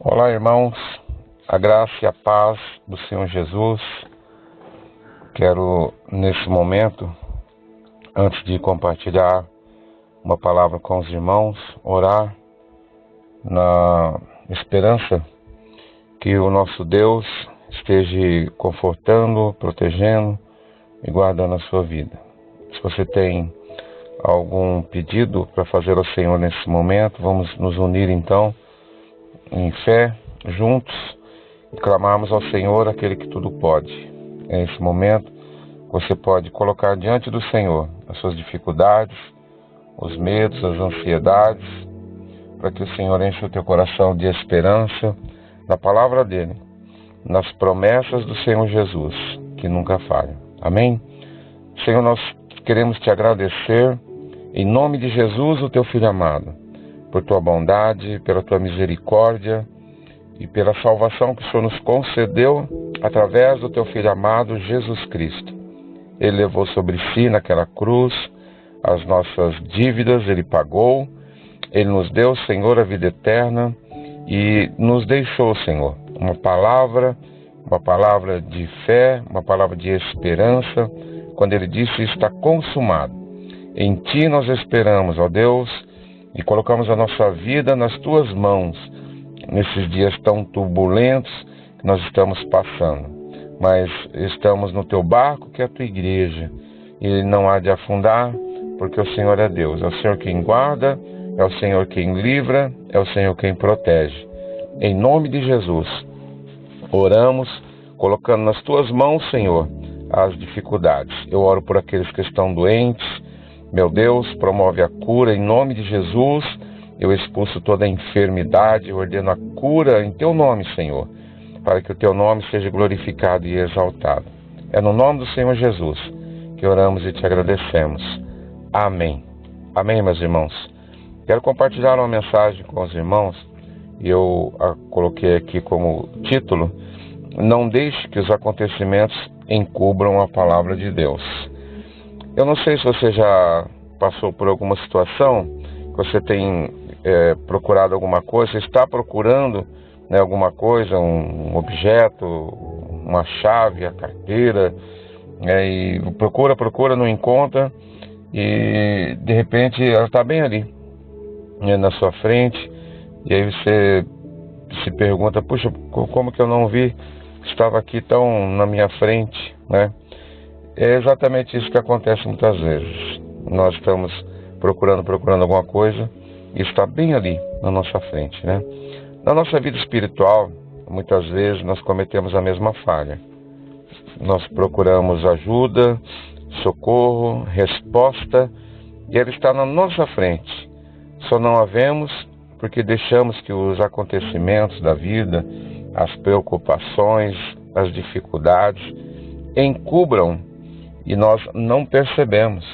Olá, irmãos, a graça e a paz do Senhor Jesus. Quero, nesse momento, antes de compartilhar uma palavra com os irmãos, orar na esperança que o nosso Deus esteja confortando, protegendo e guardando a sua vida. Se você tem algum pedido para fazer ao Senhor nesse momento, vamos nos unir então em fé, juntos, e clamarmos ao Senhor, aquele que tudo pode. Nesse momento, você pode colocar diante do Senhor as suas dificuldades, os medos, as ansiedades, para que o Senhor enche o teu coração de esperança na palavra dEle, nas promessas do Senhor Jesus, que nunca falham. Amém? Senhor, nós queremos te agradecer, em nome de Jesus, o teu Filho amado, por tua bondade, pela tua misericórdia e pela salvação que o Senhor nos concedeu através do teu Filho amado, Jesus Cristo. Ele levou sobre si naquela cruz as nossas dívidas, Ele pagou, Ele nos deu, Senhor, a vida eterna e nos deixou, Senhor, uma palavra de fé, uma palavra de esperança, quando Ele disse: está consumado. Em Ti nós esperamos, ó Deus, e colocamos a nossa vida nas Tuas mãos, nesses dias tão turbulentos que nós estamos passando. Mas estamos no Teu barco, que é a Tua igreja, e Ele não há de afundar, porque o Senhor é Deus. É o Senhor quem guarda, é o Senhor quem livra, é o Senhor quem protege. Em nome de Jesus, oramos, colocando nas Tuas mãos, Senhor, as dificuldades. Eu oro por aqueles que estão doentes. Meu Deus, promove a cura em nome de Jesus. Eu expulso toda a enfermidade, eu ordeno a cura em Teu nome, Senhor, para que o Teu nome seja glorificado e exaltado. É no nome do Senhor Jesus que oramos e te agradecemos. Amém. Amém, meus irmãos. Quero compartilhar uma mensagem com os irmãos e eu a coloquei aqui como título: não deixe que os acontecimentos encubram a palavra de Deus. Eu não sei se você já passou por alguma situação, que você tem procurado alguma coisa, você está procurando, né, alguma coisa, um objeto, uma chave, a carteira, e procura, não encontra, e de repente ela está bem ali, né, na sua frente, e aí você se pergunta: puxa, como que eu não vi? Estava aqui tão na minha frente, né? É exatamente isso que acontece muitas vezes. Nós estamos procurando alguma coisa e está bem ali na nossa frente, né? Na nossa vida espiritual, muitas vezes nós cometemos a mesma falha. Nós procuramos ajuda, socorro, resposta, e ela está na nossa frente. Só não a vemos porque deixamos que os acontecimentos da vida, as preocupações, as dificuldades encubram e nós não percebemos.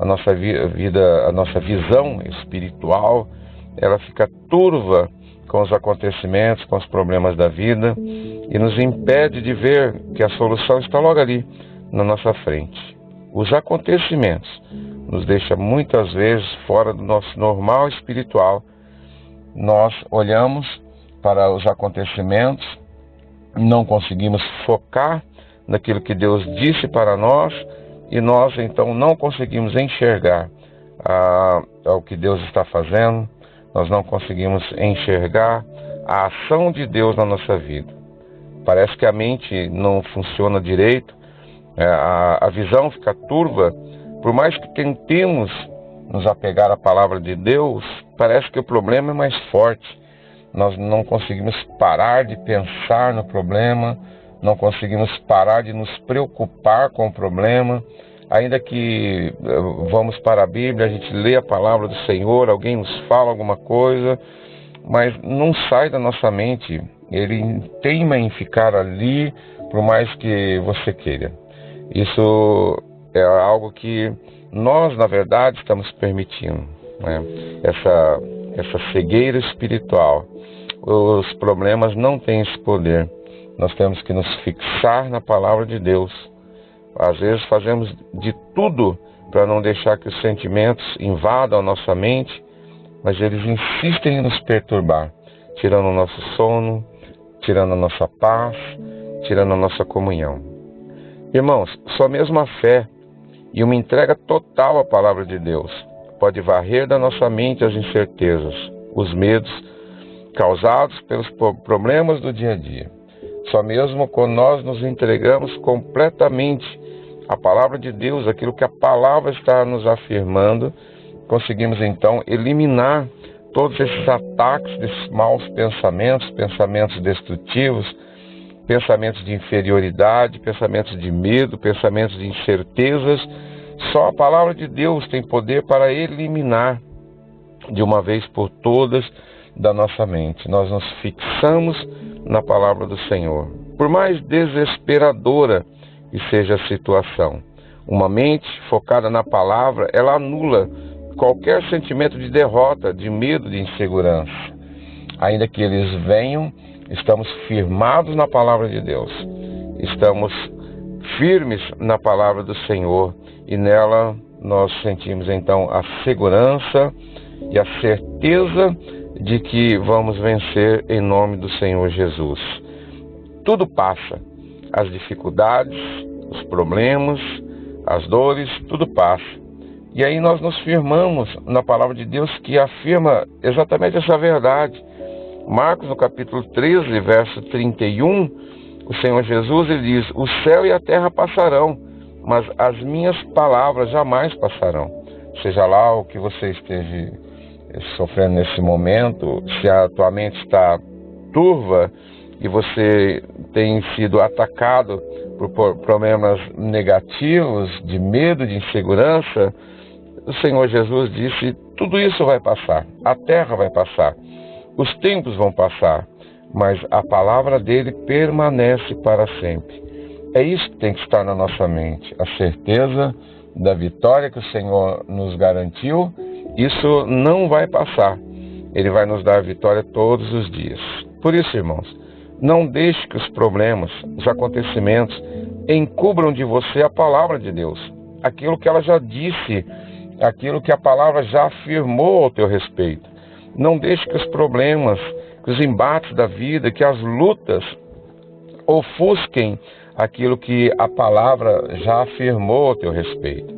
A nossa vida, a nossa visão espiritual, ela fica turva com os acontecimentos, com os problemas da vida e nos impede de ver que a solução está logo ali, na nossa frente. Os acontecimentos nos deixam muitas vezes fora do nosso normal espiritual. Nós olhamos para os acontecimentos, não conseguimos focar naquilo que Deus disse para nós, e nós então não conseguimos enxergar o que Deus está fazendo, nós não conseguimos enxergar a ação de Deus na nossa vida. Parece que a mente não funciona direito, a visão fica turva. Por mais que tentemos nos apegar à palavra de Deus, parece que o problema é mais forte. Nós não conseguimos parar de pensar no problema, não conseguimos parar de nos preocupar com o problema. Ainda que vamos para a Bíblia, a gente lê a palavra do Senhor, alguém nos fala alguma coisa, mas não sai da nossa mente. Ele teima em ficar ali, por mais que você queira. Isso é algo que nós, na verdade, estamos permitindo, né? Essa cegueira espiritual. Os problemas não têm esse poder. Nós temos que nos fixar na palavra de Deus. Às vezes fazemos de tudo para não deixar que os sentimentos invadam a nossa mente, mas eles insistem em nos perturbar. tirando o nosso sono, tirando a nossa paz, tirando a nossa comunhão. Irmãos, só mesmo a fé e uma entrega total à palavra de Deus pode varrer da nossa mente as incertezas, os medos causados pelos problemas do dia a dia. Só mesmo quando nós nos entregamos completamente à palavra de Deus, aquilo que a palavra está nos afirmando, conseguimos então eliminar todos esses ataques desses maus pensamentos, pensamentos destrutivos, pensamentos de inferioridade, pensamentos de medo, pensamentos de incertezas. Só a palavra de Deus tem poder para eliminar de uma vez por todas da nossa mente. Nós nos fixamos na palavra do Senhor. Por mais desesperadora que seja a situação, uma mente focada na palavra, ela anula qualquer sentimento de derrota, de medo, de insegurança. Ainda que eles venham, estamos firmados na palavra de Deus. Estamos firmes na palavra do Senhor e nela nós sentimos então a segurança e a certeza de que vamos vencer em nome do Senhor Jesus. Tudo passa, as dificuldades, os problemas, as dores, tudo passa. E aí nós nos firmamos na palavra de Deus que afirma exatamente essa verdade. Marcos, no capítulo 13, verso 31, o Senhor Jesus ele diz: o céu e a terra passarão, mas as minhas palavras jamais passarão. Seja lá o que você esteja sofrendo nesse momento, se a tua mente está turva e você tem sido atacado por problemas negativos, de medo, de insegurança, o Senhor Jesus disse: tudo isso vai passar, a terra vai passar, os tempos vão passar, mas a palavra dele permanece para sempre. É isso que tem que estar na nossa mente, a certeza da vitória que o Senhor nos garantiu. Isso não vai passar, ele vai nos dar a vitória todos os dias. Por isso, irmãos, não deixe que os problemas, os acontecimentos encubram de você a palavra de Deus, aquilo que ela já disse, aquilo que a palavra já afirmou ao teu respeito. Não deixe que os problemas, que os embates da vida, que as lutas ofusquem aquilo que a palavra já afirmou ao teu respeito.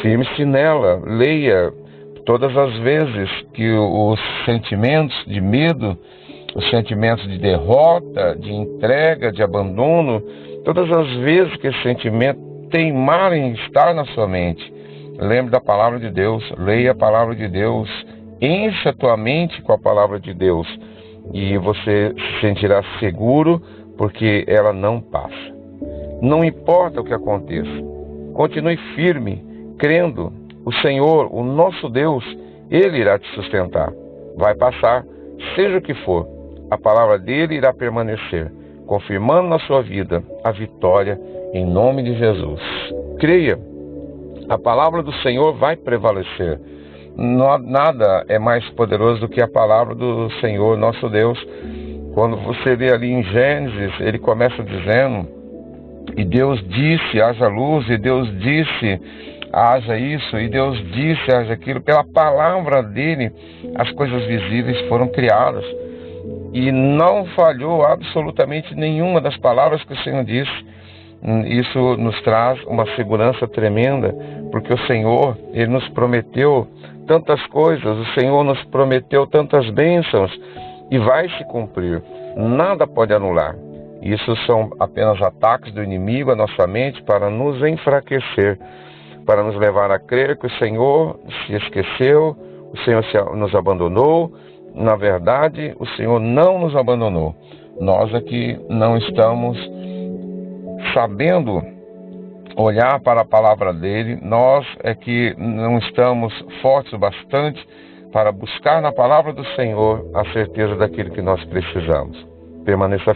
Firme-se nela, leia todas as vezes que os sentimentos de medo, os sentimentos de derrota, de entrega, de abandono, todas as vezes que esse sentimento teimar em estar na sua mente, lembre da palavra de Deus, leia a palavra de Deus, encha a tua mente com a palavra de Deus e você se sentirá seguro, porque ela não passa. Não importa o que aconteça, continue firme, crendo. O Senhor, o nosso Deus, Ele irá te sustentar. Vai passar, seja o que for, a palavra dele irá permanecer, confirmando na sua vida a vitória em nome de Jesus. Creia, a palavra do Senhor vai prevalecer. Nada é mais poderoso do que a palavra do Senhor, nosso Deus. Quando você lê ali em Gênesis, ele começa dizendo: e Deus disse, haja luz, e Deus disse, haja isso, e Deus disse, haja aquilo. Pela palavra dele, as coisas visíveis foram criadas. E não falhou absolutamente nenhuma das palavras que o Senhor disse. Isso nos traz uma segurança tremenda, porque o Senhor, Ele nos prometeu tantas coisas, o Senhor nos prometeu tantas bênçãos, e vai se cumprir. Nada pode anular. Isso são apenas ataques do inimigo à nossa mente para nos enfraquecer, para nos levar a crer que o Senhor se esqueceu, o Senhor nos abandonou. Na verdade, o Senhor não nos abandonou. Nós aqui não estamos sabendo olhar para a palavra dele, nós é que não estamos fortes o bastante para buscar na palavra do Senhor a certeza daquilo que nós precisamos. Permaneça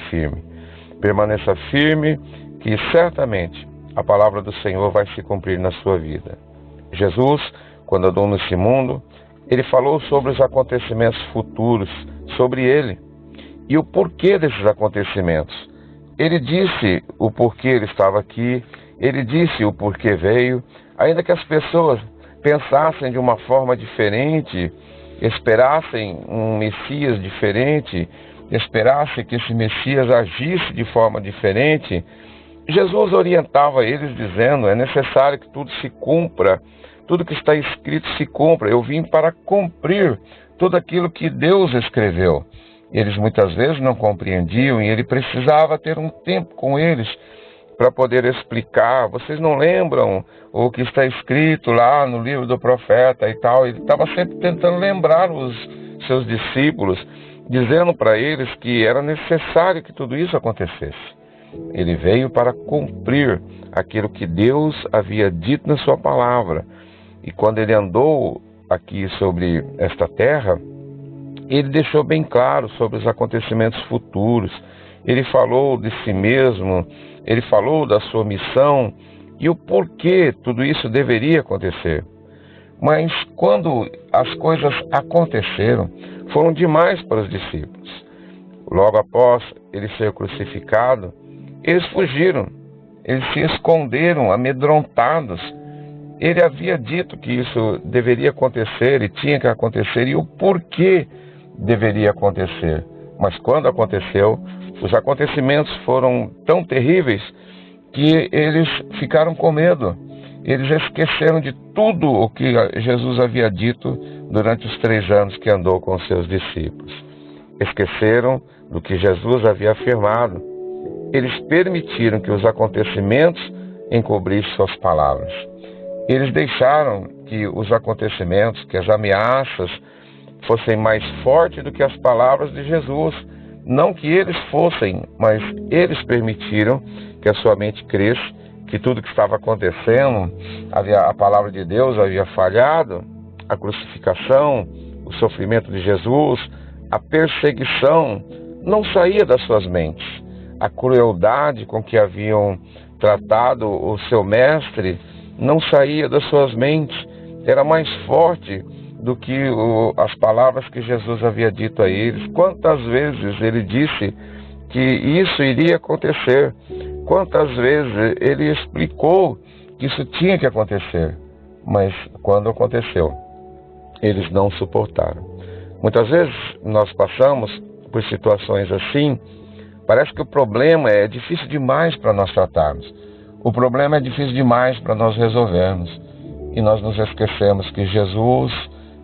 firme, que certamente a palavra do Senhor vai se cumprir na sua vida. Jesus, quando andou nesse mundo, ele falou sobre os acontecimentos futuros, sobre ele e o porquê desses acontecimentos. Ele disse o porquê ele estava aqui, ele disse o porquê veio, ainda que as pessoas pensassem de uma forma diferente, esperassem um Messias diferente, esperassem que esse Messias agisse de forma diferente, Jesus orientava eles dizendo: é necessário que tudo se cumpra, tudo que está escrito se cumpra. Eu vim para cumprir tudo aquilo que Deus escreveu. Eles muitas vezes não compreendiam e ele precisava ter um tempo com eles para poder explicar. Vocês não lembram o que está escrito lá no livro do profeta e tal? Ele estava sempre tentando lembrar os seus discípulos, dizendo para eles que era necessário que tudo isso acontecesse. Ele veio para cumprir aquilo que Deus havia dito na sua palavra. E quando ele andou aqui sobre esta terra, ele deixou bem claro sobre os acontecimentos futuros. Ele falou de si mesmo, ele falou da sua missão e o porquê tudo isso deveria acontecer. Mas quando as coisas aconteceram, foram demais para os discípulos. Logo após ele ser crucificado, eles fugiram, eles se esconderam, amedrontados. Ele havia dito que isso deveria acontecer e tinha que acontecer, e o porquê deveria acontecer. Mas quando aconteceu, os acontecimentos foram tão terríveis que eles ficaram com medo. Eles esqueceram de tudo o que Jesus havia dito durante os 3 anos que andou com os seus discípulos. Esqueceram do que Jesus havia afirmado. Eles permitiram que os acontecimentos encobrissem suas palavras. Eles deixaram que os acontecimentos, que as ameaças fossem mais fortes do que as palavras de Jesus. Não que eles fossem, mas eles permitiram que a sua mente cresça, que tudo que estava acontecendo, a palavra de Deus havia falhado, a crucificação, o sofrimento de Jesus, a perseguição, não saía das suas mentes. A crueldade com que haviam tratado o seu mestre não saía das suas mentes, era mais forte do que as palavras que Jesus havia dito a eles. Quantas vezes ele disse que isso iria acontecer? Quantas vezes ele explicou que isso tinha que acontecer? Mas quando aconteceu, eles não suportaram. Muitas vezes nós passamos por situações assim. Parece que o problema é difícil demais para nós tratarmos. O problema é difícil demais para nós resolvermos. E nós nos esquecemos que Jesus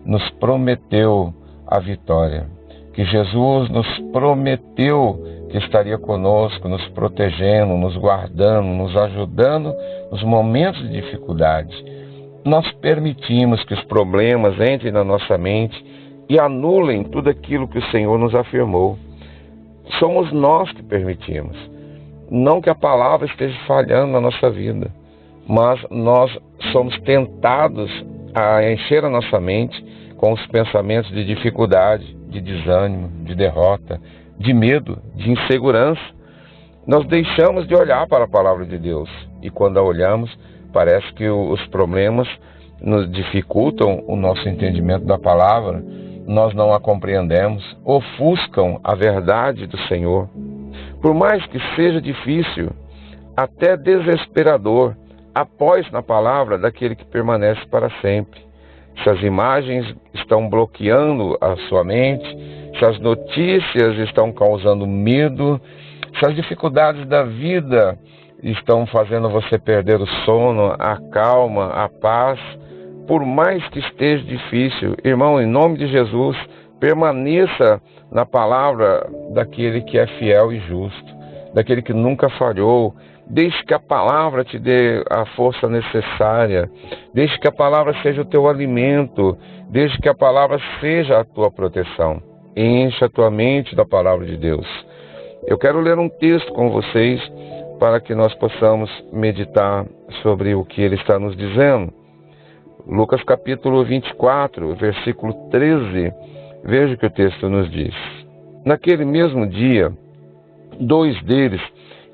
nos prometeu a vitória. Que Jesus nos prometeu que estaria conosco, nos protegendo, nos guardando, nos ajudando nos momentos de dificuldade. Nós permitimos que os problemas entrem na nossa mente e anulem tudo aquilo que o Senhor nos afirmou. Somos nós que permitimos. Não que a palavra esteja falhando na nossa vida, mas nós somos tentados a encher a nossa mente com os pensamentos de dificuldade, de desânimo, de derrota, de medo, de insegurança. Nós deixamos de olhar para a palavra de Deus e quando a olhamos, parece que os problemas nos dificultam o nosso entendimento da palavra, nós não a compreendemos, ofuscam a verdade do Senhor. Por mais que seja difícil, até desesperador, após na palavra daquele que permanece para sempre. Se as imagens estão bloqueando a sua mente, se as notícias estão causando medo, se as dificuldades da vida estão fazendo você perder o sono, a calma, a paz, por mais que esteja difícil, irmão, em nome de Jesus, permaneça na palavra daquele que é fiel e justo, daquele que nunca falhou. Deixe que a palavra te dê a força necessária. Deixe que a palavra seja o teu alimento. Deixe que a palavra seja a tua proteção. Encha a tua mente da palavra de Deus. Eu quero ler um texto com vocês para que nós possamos meditar sobre o que ele está nos dizendo. Lucas capítulo 24, versículo 13. Veja o que o texto nos diz. Naquele mesmo dia, 2 deles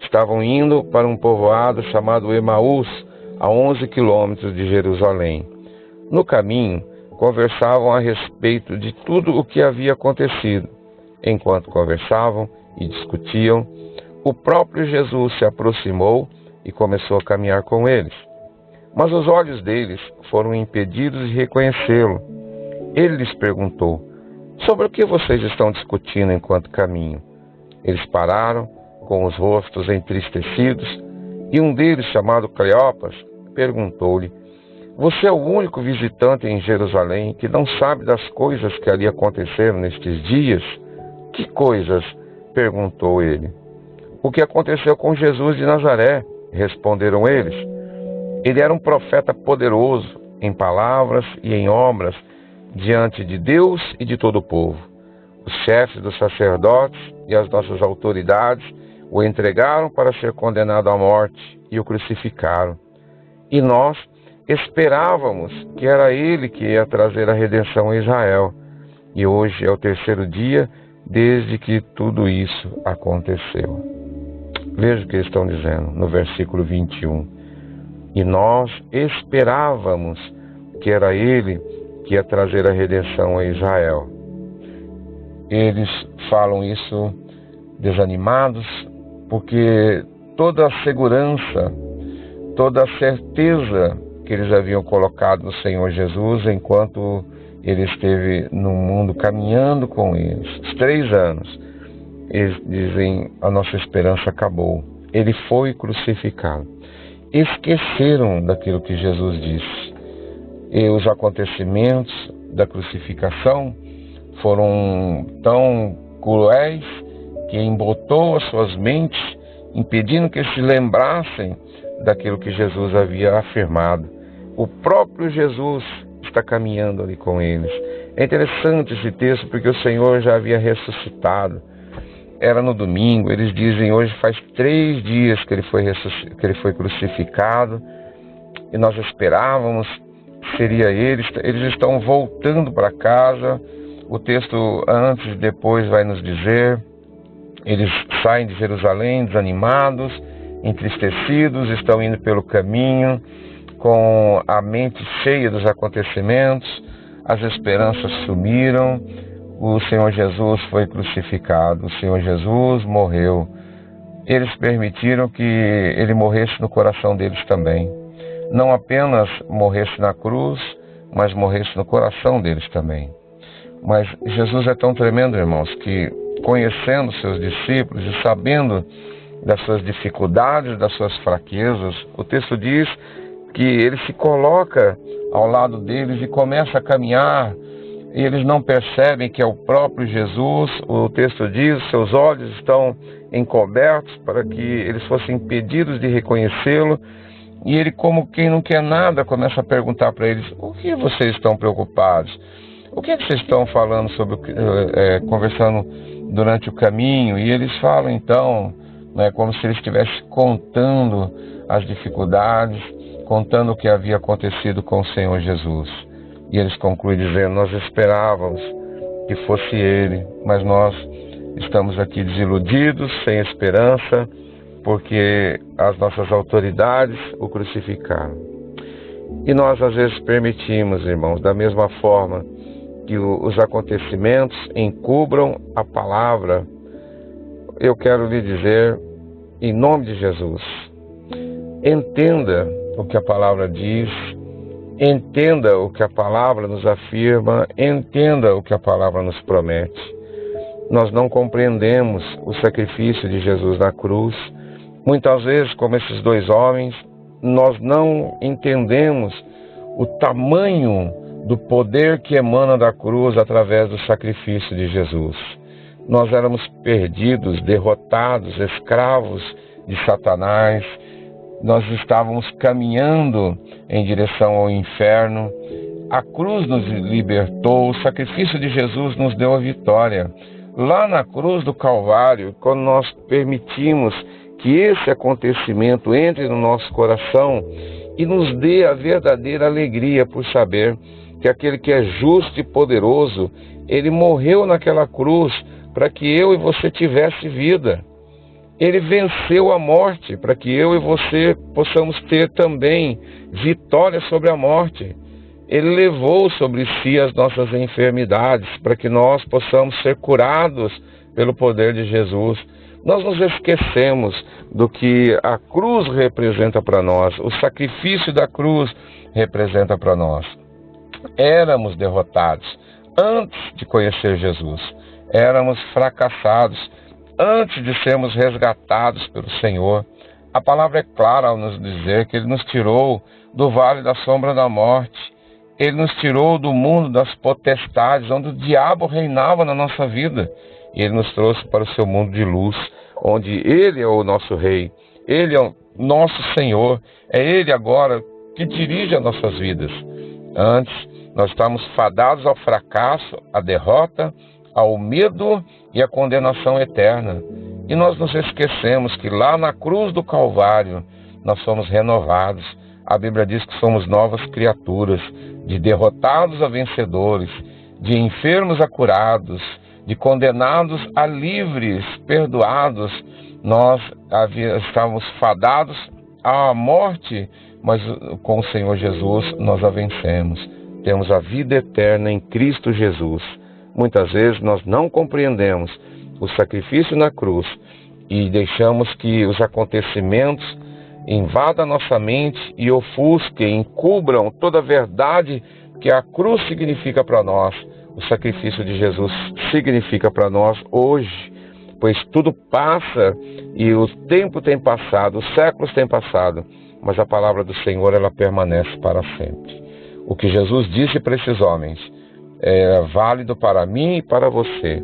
estavam indo para um povoado chamado Emaús, a 11 quilômetros de Jerusalém. No caminho, conversavam a respeito de tudo o que havia acontecido. Enquanto conversavam e discutiam, o próprio Jesus se aproximou e começou a caminhar com eles. Mas os olhos deles foram impedidos de reconhecê-lo. Ele lhes perguntou: sobre o que vocês estão discutindo enquanto caminham? Eles pararam, com os rostos entristecidos, e um deles, chamado Cleopas, perguntou-lhe: você é o único visitante em Jerusalém que não sabe das coisas que ali aconteceram nestes dias? Que coisas? Perguntou ele. O que aconteceu com Jesus de Nazaré? Responderam eles. Ele era um profeta poderoso em palavras e em obras diante de Deus e de todo o povo. Os chefes dos sacerdotes e as nossas autoridades o entregaram para ser condenado à morte e o crucificaram. E nós esperávamos que era ele que ia trazer a redenção a Israel. E hoje é o terceiro dia desde que tudo isso aconteceu. Veja o que eles estão dizendo no versículo 21. E nós esperávamos que era ele que ia trazer a redenção a Israel. Eles falam isso desanimados, porque toda a segurança, toda a certeza que eles haviam colocado no Senhor Jesus enquanto ele esteve no mundo caminhando com eles, os 3 anos, eles dizem: a nossa esperança acabou, ele foi crucificado. Esqueceram daquilo que Jesus disse. E os acontecimentos da crucificação foram tão cruéis que embotou as suas mentes, impedindo que se lembrassem daquilo que Jesus havia afirmado. O próprio Jesus está caminhando ali com eles. É interessante esse texto porque o Senhor já havia ressuscitado. Era no domingo, eles dizem hoje faz 3 dias que ele foi crucificado, e nós esperávamos que seria ele. Eles estão voltando para casa. O texto antes e depois vai nos dizer, eles saem de Jerusalém desanimados, entristecidos, estão indo pelo caminho com a mente cheia dos acontecimentos, as esperanças sumiram. O Senhor Jesus foi crucificado, o Senhor Jesus morreu. Eles permitiram que ele morresse no coração deles também. Não apenas morresse na cruz, mas morresse no coração deles também. Mas Jesus é tão tremendo, irmãos, que conhecendo seus discípulos e sabendo das suas dificuldades, das suas fraquezas, o texto diz que ele se coloca ao lado deles e começa a caminhar. E eles não percebem que é o próprio Jesus. O texto diz: seus olhos estão encobertos para que eles fossem impedidos de reconhecê-lo. E ele, como quem não quer nada, começa a perguntar para eles: o que vocês estão preocupados? O que vocês estão falando sobre, conversando durante o caminho? E eles falam então, como se eles estivessem contando as dificuldades, contando o que havia acontecido com o Senhor Jesus. E eles concluem dizendo: nós esperávamos que fosse ele, mas nós estamos aqui desiludidos, sem esperança, porque as nossas autoridades o crucificaram. E nós às vezes permitimos, irmãos, da mesma forma que os acontecimentos encubram a palavra. Eu quero lhe dizer, em nome de Jesus, entenda o que a palavra diz, entenda o que a palavra nos afirma, entenda o que a palavra nos promete. Nós não compreendemos o sacrifício de Jesus na cruz. Muitas vezes, como esses 2 homens, nós não entendemos o tamanho do poder que emana da cruz através do sacrifício de Jesus. Nós éramos perdidos, derrotados, escravos de Satanás. Nós estávamos caminhando em direção ao inferno. A cruz nos libertou, o sacrifício de Jesus nos deu a vitória. Lá na cruz do Calvário, quando nós permitimos que esse acontecimento entre no nosso coração e nos dê a verdadeira alegria por saber que aquele que é justo e poderoso, ele morreu naquela cruz para que eu e você tivesse vida. Ele venceu a morte para que eu e você possamos ter também vitória sobre a morte. Ele levou sobre si as nossas enfermidades para que nós possamos ser curados pelo poder de Jesus. Nós nos esquecemos do que a cruz representa para nós, o sacrifício da cruz representa para nós. Éramos derrotados, antes de conhecer Jesus. Éramos fracassados antes de sermos resgatados pelo Senhor. A palavra é clara ao nos dizer que Ele nos tirou do vale da sombra da morte. Ele nos tirou do mundo das potestades, onde o diabo reinava na nossa vida. E Ele nos trouxe para o seu mundo de luz, onde Ele é o nosso Rei. Ele é o nosso Senhor. É Ele agora que dirige as nossas vidas. Antes, nós estávamos fadados ao fracasso, à derrota, ao medo e à condenação eterna. E nós nos esquecemos que lá na cruz do Calvário, nós somos renovados. A Bíblia diz que somos novas criaturas, de derrotados a vencedores, de enfermos a curados, de condenados a livres, perdoados. Nós estávamos fadados à morte, mas com o Senhor Jesus nós a vencemos. Temos a vida eterna em Cristo Jesus. Muitas vezes nós não compreendemos o sacrifício na cruz e deixamos que os acontecimentos invadam a nossa mente e ofusquem, encubram toda a verdade que a cruz significa para nós. O sacrifício de Jesus significa para nós hoje, pois tudo passa e o tempo tem passado, os séculos têm passado, mas a palavra do Senhor ela permanece para sempre. O que Jesus disse para esses homens é válido para mim e para você.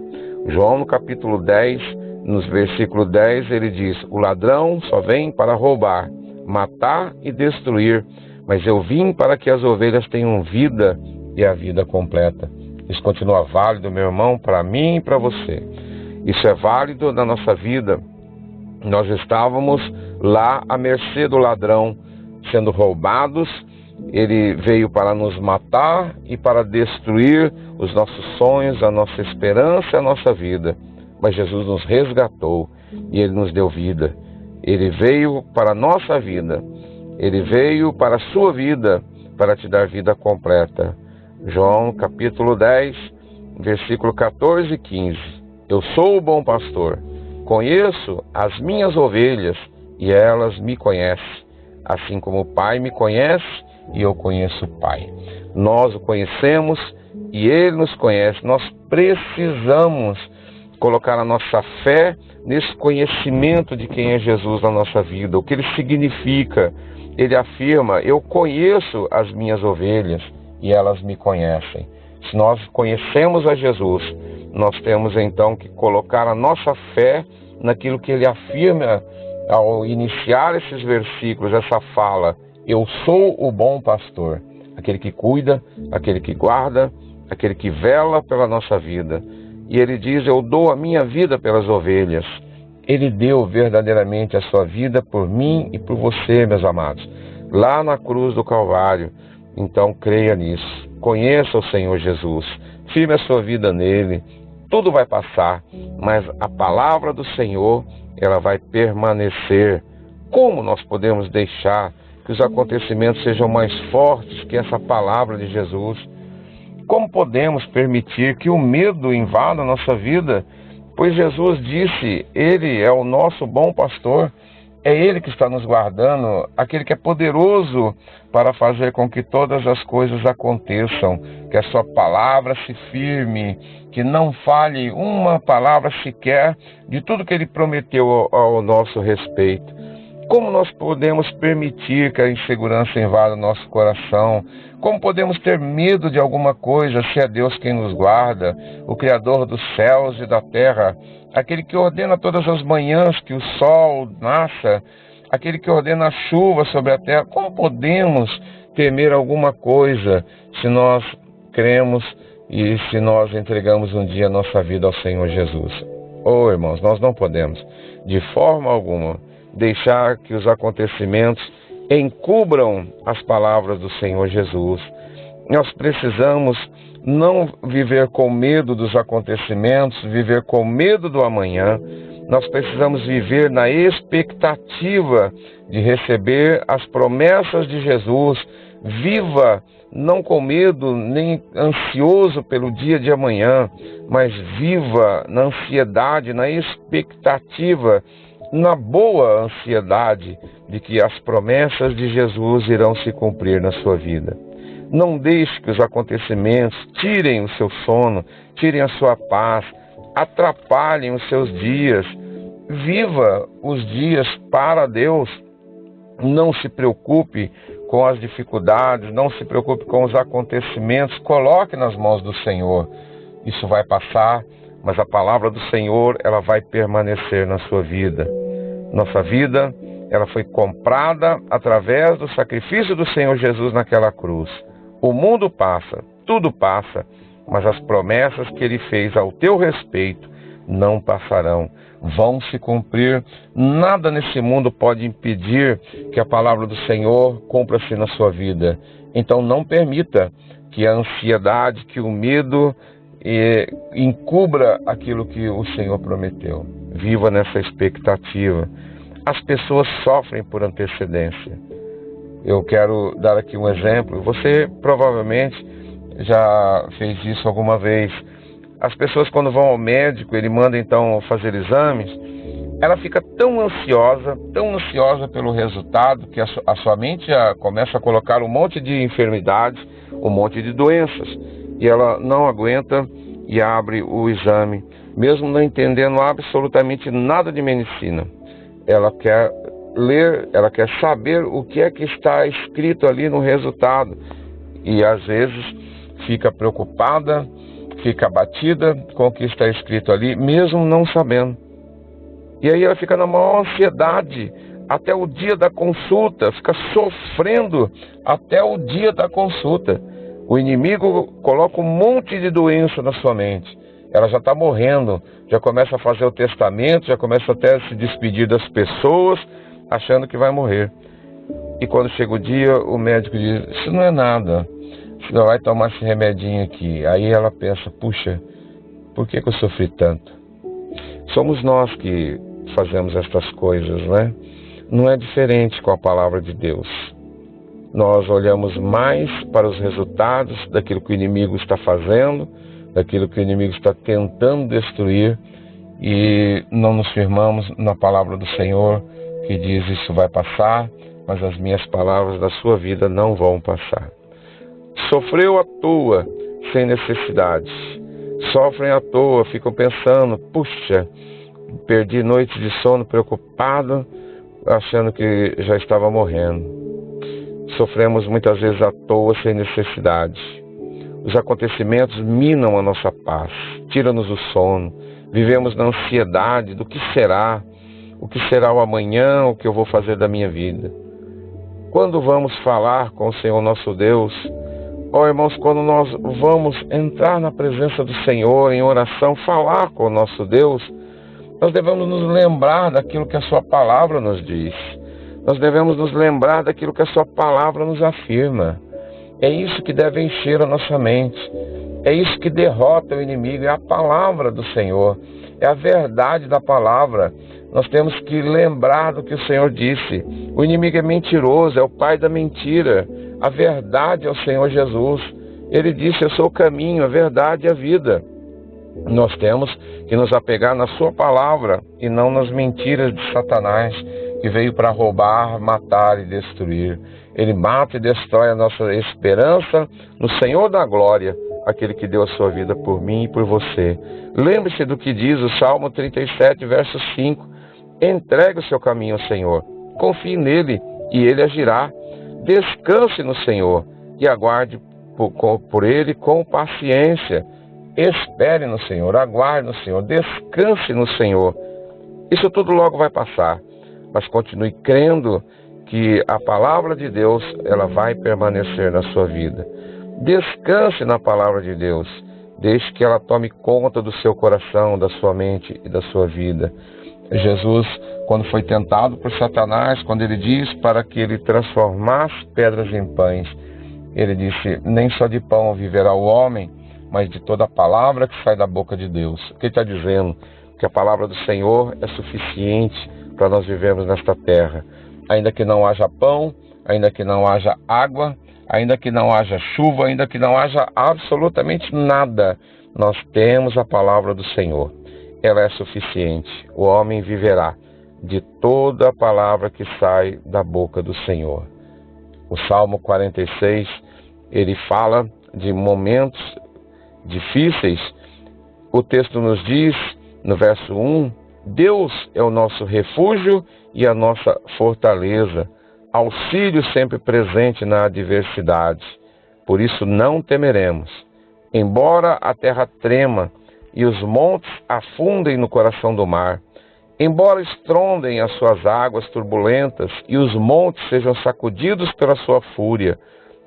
João no capítulo 10, no versículo 10, ele diz: o ladrão só vem para roubar, matar e destruir, mas eu vim para que as ovelhas tenham vida e a vida completa. Isso continua válido, meu irmão, para mim e para você. Isso é válido na nossa vida. Nós estávamos lá à mercê do ladrão, sendo roubados. Ele veio para nos matar e para destruir os nossos sonhos, a nossa esperança, a nossa vida. Mas Jesus nos resgatou e Ele nos deu vida. Ele veio para a nossa vida. Ele veio para a sua vida, para te dar vida completa. João capítulo 10, versículo 14 e 15. Eu sou o bom pastor, conheço as minhas ovelhas e elas me conhecem, assim como o Pai me conhece e eu conheço o Pai. Nós o conhecemos e Ele nos conhece. Nós precisamos colocar a nossa fé nesse conhecimento de quem é Jesus na nossa vida, o que Ele significa. Ele afirma: eu conheço as minhas ovelhas e elas me conhecem. Se nós conhecemos a Jesus, nós temos então que colocar a nossa fé naquilo que Ele afirma ao iniciar esses versículos, essa fala: eu sou o bom pastor, aquele que cuida, aquele que guarda, aquele que vela pela nossa vida. E Ele diz: eu dou a minha vida pelas ovelhas. Ele deu verdadeiramente a sua vida por mim e por você, meus amados, lá na cruz do Calvário. Então creia nisso, conheça o Senhor Jesus, firme a sua vida nele. Tudo vai passar, mas a palavra do Senhor, ela vai permanecer. Como nós podemos deixar que os acontecimentos sejam mais fortes que essa palavra de Jesus? Como podemos permitir que o medo invada a nossa vida? Pois Jesus disse: Ele é o nosso bom pastor, é Ele que está nos guardando, aquele que é poderoso para fazer com que todas as coisas aconteçam, que a sua palavra se firme, que não falhe uma palavra sequer de tudo que Ele prometeu ao nosso respeito. Como nós podemos permitir que a insegurança invada o nosso coração? Como podemos ter medo de alguma coisa se é Deus quem nos guarda, o Criador dos céus e da terra, aquele que ordena todas as manhãs que o sol nasça, aquele que ordena a chuva sobre a terra? Como podemos temer alguma coisa se nós cremos e se nós entregamos um dia a nossa vida ao Senhor Jesus? Oh, irmãos, nós não podemos, de forma alguma, deixar que os acontecimentos encubram as palavras do Senhor Jesus. Nós precisamos não viver com medo dos acontecimentos, viver com medo do amanhã. Nós precisamos viver na expectativa de receber as promessas de Jesus. Viva não com medo nem ansioso pelo dia de amanhã, mas viva na ansiedade, na expectativa, na boa ansiedade de que as promessas de Jesus irão se cumprir na sua vida. Não deixe que os acontecimentos tirem o seu sono, tirem a sua paz, atrapalhem os seus dias. Viva os dias para Deus. Não se preocupe com as dificuldades, não se preocupe com os acontecimentos. Coloque nas mãos do Senhor. Isso vai passar, mas a palavra do Senhor, ela vai permanecer na sua vida. Nossa vida, ela foi comprada através do sacrifício do Senhor Jesus naquela cruz. O mundo passa, tudo passa, mas as promessas que Ele fez ao teu respeito não passarão, vão se cumprir. Nada nesse mundo pode impedir que a palavra do Senhor cumpra-se na sua vida. Então não permita que a ansiedade, que o medo encubra aquilo que o Senhor prometeu. Viva nessa expectativa. As pessoas sofrem por antecedência. Eu quero dar aqui um exemplo. Você provavelmente já fez isso alguma vez. As pessoas, quando vão ao médico, ele manda então fazer exames, ela fica tão ansiosa pelo resultado, que a sua mente já começa a colocar um monte de enfermidades, um monte de doenças, e ela não aguenta e abre o exame, mesmo não entendendo absolutamente nada de medicina. Ela quer ler, ela quer saber o que é que está escrito ali no resultado, e às vezes fica preocupada, fica abatida com o que está escrito ali, mesmo não sabendo. E aí ela fica na maior ansiedade até o dia da consulta, fica sofrendo até o dia da consulta. O inimigo coloca um monte de doença na sua mente. Ela já está morrendo, já começa a fazer o testamento, já começa até a se despedir das pessoas, achando que vai morrer. E quando chega o dia, o médico diz, isso não é nada, você vai tomar esse remedinho aqui. Aí ela pensa, puxa, por que eu sofri tanto? Somos nós que fazemos estas coisas, né? Não é diferente com a palavra de Deus. Nós olhamos mais para os resultados daquilo que o inimigo está fazendo, daquilo que o inimigo está tentando destruir, e não nos firmamos na palavra do Senhor, que diz, isso vai passar, mas as minhas palavras da sua vida não vão passar. Sofreu à toa, sem necessidade. Sofrem à toa, ficam pensando, puxa, perdi noites de sono preocupado, achando que já estava morrendo. Sofremos muitas vezes à toa, sem necessidade. Os acontecimentos minam a nossa paz, tiram-nos o sono. Vivemos na ansiedade do que será o amanhã, o que eu vou fazer da minha vida. Quando vamos falar com o Senhor nosso Deus, irmãos, quando nós vamos entrar na presença do Senhor em oração, falar com o nosso Deus, nós devemos nos lembrar daquilo que a sua palavra nos diz. Nós devemos nos lembrar daquilo que a sua palavra nos afirma. É isso que deve encher a nossa mente. É isso que derrota o inimigo, é a palavra do Senhor. É a verdade da palavra. Nós temos que lembrar do que o Senhor disse. O inimigo é mentiroso, é o pai da mentira. A verdade é o Senhor Jesus. Ele disse, eu sou o caminho, a verdade e a vida. Nós temos que nos apegar na sua palavra e não nas mentiras de Satanás, que veio para roubar, matar e destruir. Ele mata e destrói a nossa esperança no Senhor da glória, aquele que deu a sua vida por mim e por você. Lembre-se do que diz o Salmo 37, verso 5. Entregue o seu caminho ao Senhor. Confie nele e ele agirá. Descanse no Senhor e aguarde por ele com paciência. Espere no Senhor, aguarde no Senhor, descanse no Senhor. Isso tudo logo vai passar, mas continue crendo que a palavra de Deus, ela vai permanecer na sua vida. Descanse na palavra de Deus, deixe que ela tome conta do seu coração, da sua mente e da sua vida. Jesus, quando foi tentado por Satanás, quando ele diz para que ele transformasse pedras em pães, ele disse, nem só de pão viverá o homem, mas de toda a palavra que sai da boca de Deus. O que ele está dizendo? Que a palavra do Senhor é suficiente para nós vivermos nesta terra. Ainda que não haja pão, ainda que não haja água, ainda que não haja chuva, ainda que não haja absolutamente nada, nós temos a palavra do Senhor. Ela é suficiente. O homem viverá de toda a palavra que sai da boca do Senhor. O Salmo 46, ele fala de momentos difíceis. O texto nos diz, no verso 1, Deus é o nosso refúgio e a nossa fortaleza, auxílio sempre presente na adversidade. Por isso não temeremos. Embora a terra trema e os montes afundem no coração do mar, embora estrondem as suas águas turbulentas e os montes sejam sacudidos pela sua fúria,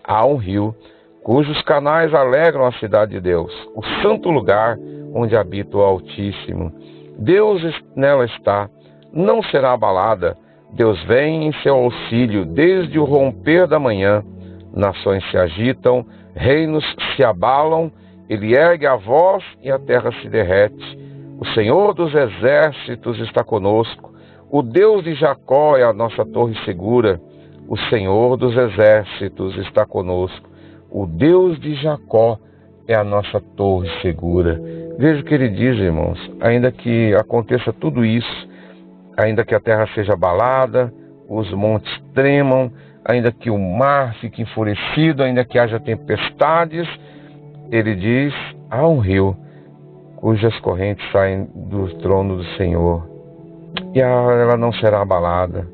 há um rio cujos canais alegram a cidade de Deus, o santo lugar onde habita o Altíssimo. Deus nela está, não será abalada. Deus vem em seu auxílio desde o romper da manhã. Nações se agitam, reinos se abalam, ele ergue a voz e a terra se derrete. O Senhor dos exércitos está conosco. O Deus de Jacó é a nossa torre segura. O Senhor dos exércitos está conosco. O Deus de Jacó é a nossa torre segura. Veja o que ele diz, irmãos. Ainda que aconteça tudo isso, ainda que a terra seja abalada, os montes tremam, ainda que o mar fique enfurecido, ainda que haja tempestades, ele diz, há um rio cujas correntes saem do trono do Senhor, e ela não será abalada.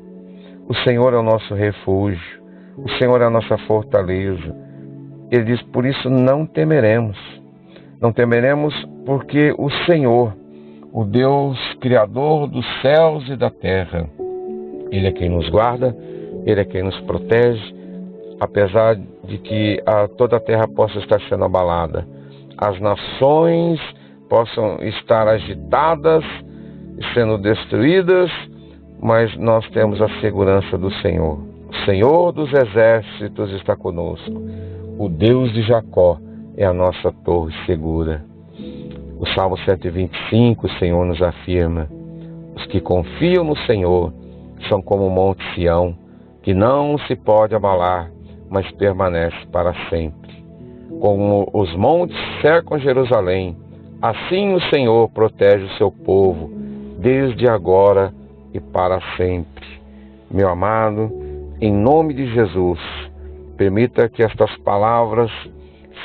O Senhor é o nosso refúgio, o Senhor é a nossa fortaleza. Ele diz, por isso não temeremos. Não temeremos porque o Senhor, o Deus Criador dos céus e da terra, Ele é quem nos guarda, Ele é quem nos protege, apesar de que toda a terra possa estar sendo abalada. As nações possam estar agitadas, sendo destruídas, mas nós temos a segurança do Senhor. O Senhor dos exércitos está conosco. O Deus de Jacó é a nossa torre segura. O Salmo 125, o Senhor nos afirma, os que confiam no Senhor são como o monte Sião, que não se pode abalar, mas permanece para sempre. Como os montes cercam Jerusalém, assim o Senhor protege o seu povo, desde agora e para sempre. Meu amado, em nome de Jesus, permita que estas palavras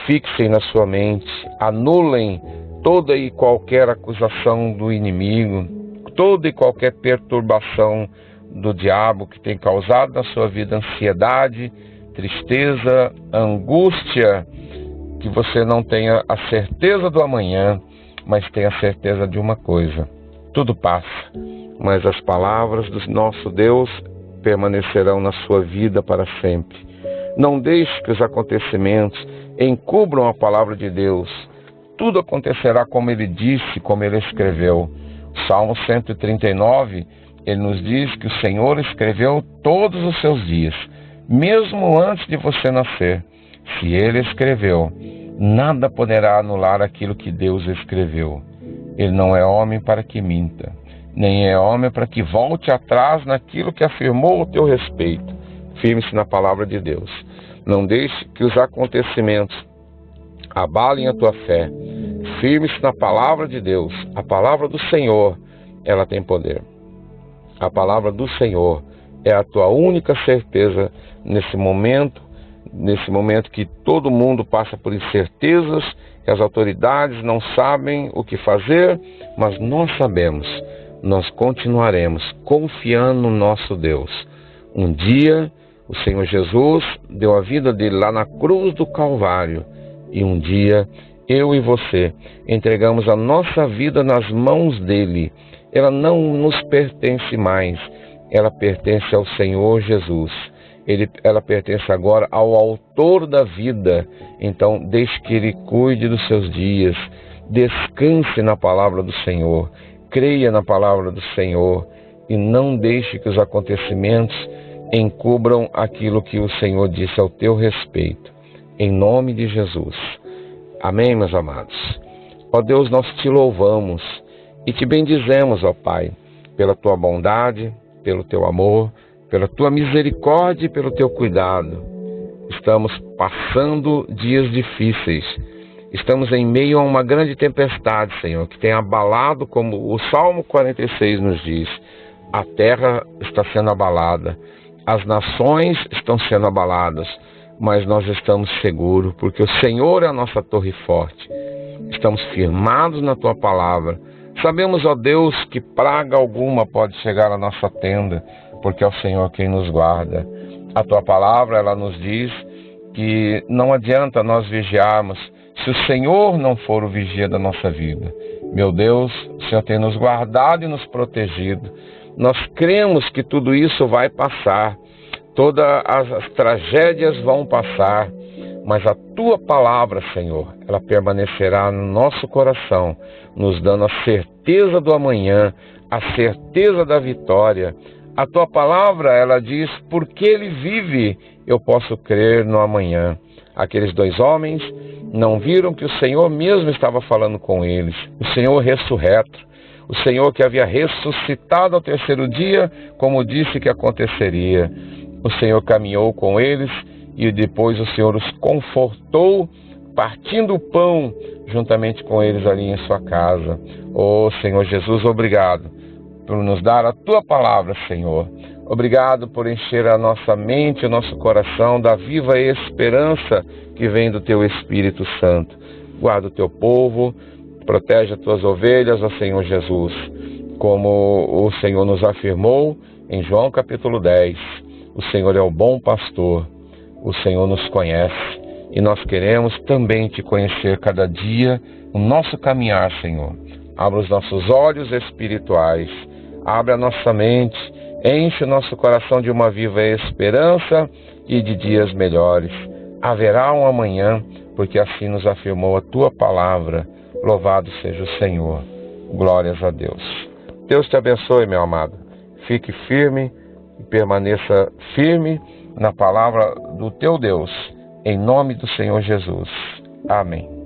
fixem na sua mente, anulem toda e qualquer acusação do inimigo, toda e qualquer perturbação do diabo que tem causado na sua vida ansiedade, tristeza, angústia, que você não tenha a certeza do amanhã, mas tenha a certeza de uma coisa: tudo passa, mas as palavras do nosso Deus permanecerão na sua vida para sempre. Não deixe que os acontecimentos encubram a palavra de Deus. Tudo acontecerá como ele disse, como ele escreveu. Salmo 139, ele nos diz que o Senhor escreveu todos os seus dias, mesmo antes de você nascer. Se ele escreveu, nada poderá anular aquilo que Deus escreveu. Ele não é homem para que minta, nem é homem para que volte atrás naquilo que afirmou a teu respeito. Firme-se na palavra de Deus. Não deixe que os acontecimentos abalem a tua fé. Firme-se na palavra de Deus. A palavra do Senhor, ela tem poder. A palavra do Senhor é a tua única certeza nesse momento que todo mundo passa por incertezas, que as autoridades não sabem o que fazer, mas nós sabemos, nós continuaremos confiando no nosso Deus. Um dia, o Senhor Jesus deu a vida dele lá na cruz do Calvário, e um dia, eu e você entregamos a nossa vida nas mãos dele. Ela não nos pertence mais, ela pertence ao Senhor Jesus. Ela pertence agora ao autor da vida. Então deixe que ele cuide dos seus dias, descanse na palavra do Senhor, creia na palavra do Senhor e não deixe que os acontecimentos encubram aquilo que o Senhor disse ao teu respeito. Em nome de Jesus. Amém, meus amados. Ó Deus, nós te louvamos e te bendizemos, ó Pai, pela tua bondade, pelo teu amor, pela tua misericórdia e pelo teu cuidado. Estamos passando dias difíceis. Estamos em meio a uma grande tempestade, Senhor, que tem abalado, como o Salmo 46 nos diz. A terra está sendo abalada, as nações estão sendo abaladas, mas nós estamos seguros, porque o Senhor é a nossa torre forte. Estamos firmados na Tua palavra. Sabemos, ó Deus, que praga alguma pode chegar à nossa tenda, porque é o Senhor quem nos guarda. A Tua palavra, ela nos diz que não adianta nós vigiarmos se o Senhor não for o vigia da nossa vida. Meu Deus, o Senhor tem nos guardado e nos protegido. Nós cremos que tudo isso vai passar. Todas as tragédias vão passar, mas a Tua palavra, Senhor, ela permanecerá no nosso coração, nos dando a certeza do amanhã, a certeza da vitória. A Tua palavra, ela diz, porque Ele vive, eu posso crer no amanhã. Aqueles 2 homens não viram que o Senhor mesmo estava falando com eles, o Senhor ressurreto, o Senhor que havia ressuscitado ao 3º dia, como disse que aconteceria. O Senhor caminhou com eles e depois o Senhor os confortou, partindo o pão juntamente com eles ali em sua casa. Oh, Senhor Jesus, obrigado por nos dar a Tua palavra, Senhor. Obrigado por encher a nossa mente, o nosso coração da viva esperança que vem do Teu Espírito Santo. Guarda o Teu povo, protege as Tuas ovelhas, ó Senhor Jesus, como o Senhor nos afirmou em João capítulo 10. O Senhor é o bom pastor, o Senhor nos conhece e nós queremos também Te conhecer cada dia, o nosso caminhar, Senhor. Abra os nossos olhos espirituais, abre a nossa mente, enche o nosso coração de uma viva esperança e de dias melhores. Haverá um amanhã, porque assim nos afirmou a Tua palavra. Louvado seja o Senhor. Glórias a Deus. Deus te abençoe, meu amado. Fique firme e permaneça firme na palavra do teu Deus, em nome do Senhor Jesus. Amém.